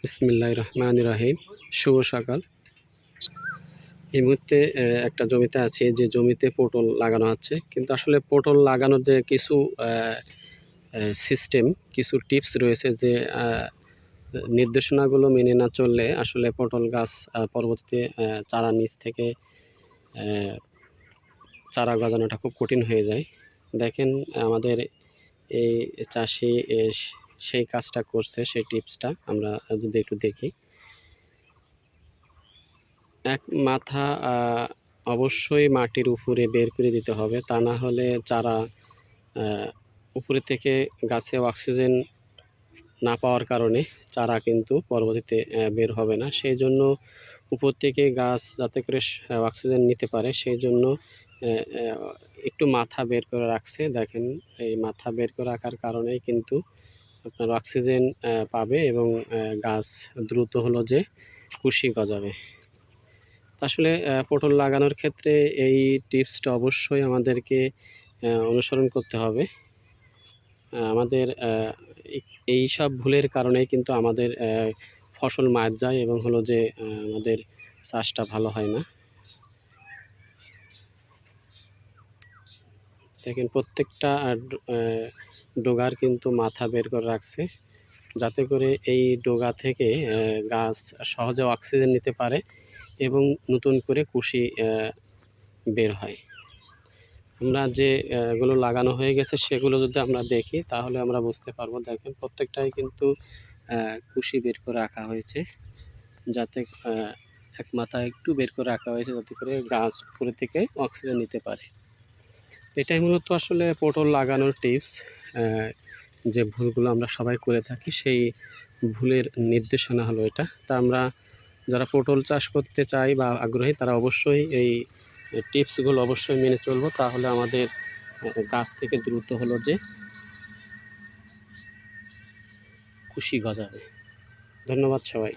বিসমিল্লাহির রহমানির রহিম। শুভ সকাল। এই মুহূর্তে একটা জমিতে আছি, যে জমিতে পটল লাগানো হচ্ছে। কিন্তু আসলে পটল লাগানোর যে কিছু সিস্টেম, কিছু টিপস রয়েছে, যে নির্দেশনাগুলো মেনে না চললে আসলে পটল গাছ পরবর্তীতে চারা নিচ থেকে চারা গজানোটা খুব কঠিন হয়ে যায়। দেখেন, আমাদের এই চাষি সেই কাজটা করছে, সেই টিপসটা আমরা যদি একটু দেখি। এক মাথা অবশ্যই মাটির উপরে বের করে দিতে হবে, তা না হলে চারা উপরে থেকে গাছে অক্সিজেন না পাওয়ার কারণে চারা কিন্তু পরবর্তীতে বের হবে না। সেই জন্য উপর থেকে গাছ যাতে করে অক্সিজেন নিতে পারে, সেই জন্য একটু মাথা বের করে রাখছে। দেখেন, এই মাথা বের করে রাখার কারণেই কিন্তু আপনার অক্সিজেন পাবে এবং গাছ দ্রুত হলো যে কুশি গজাবে। আসলে পটল লাগানোর ক্ষেত্রে এই টিপসটা অবশ্যই আমাদেরকে অনুসরণ করতে হবে। আমাদের এই সব ভুলের কারণেই কিন্তু আমাদের ফসল মার যায় এবং হলো যে আমাদের চাষটা ভালো হয় না। দেখেন, প্রত্যেকটা ডোগার কিন্তু মাথা বের করে রাখছে, যাতে করে এই ডোগা থেকে গাছ সহজে অক্সিজেন নিতে পারে এবং নতুন করে কুশি বের হয়। আমরা যে গুলো লাগানো হয়ে গেছে সেগুলো যদি আমরা দেখি, তাহলে আমরা বুঝতে পারবো। দেখেন, প্রত্যেকটাই কিন্তু কুশি বের করে রাখা হয়েছে, যাতে এক মাথা একটু বের করে রাখা হয়েছে, যাতে করে গাছ উপরে থেকে অক্সিজেন নিতে পারে। এটাই মূলত আসলে পটল লাগানোর টিপস। যে ভুলগুলো আমরা সবাই করে থাকি, সেই ভুলের নির্দেশনা হলো এটা। তা আমরা যারা পটল চাষ করতে চাই বা আগ্রহী, তারা অবশ্যই এই টিপসগুলো অবশ্যই মেনে চলবো, তাহলে আমাদের গাছ থেকে দ্রুত হলো যে কুশি গজাবে। ধন্যবাদ সবাই।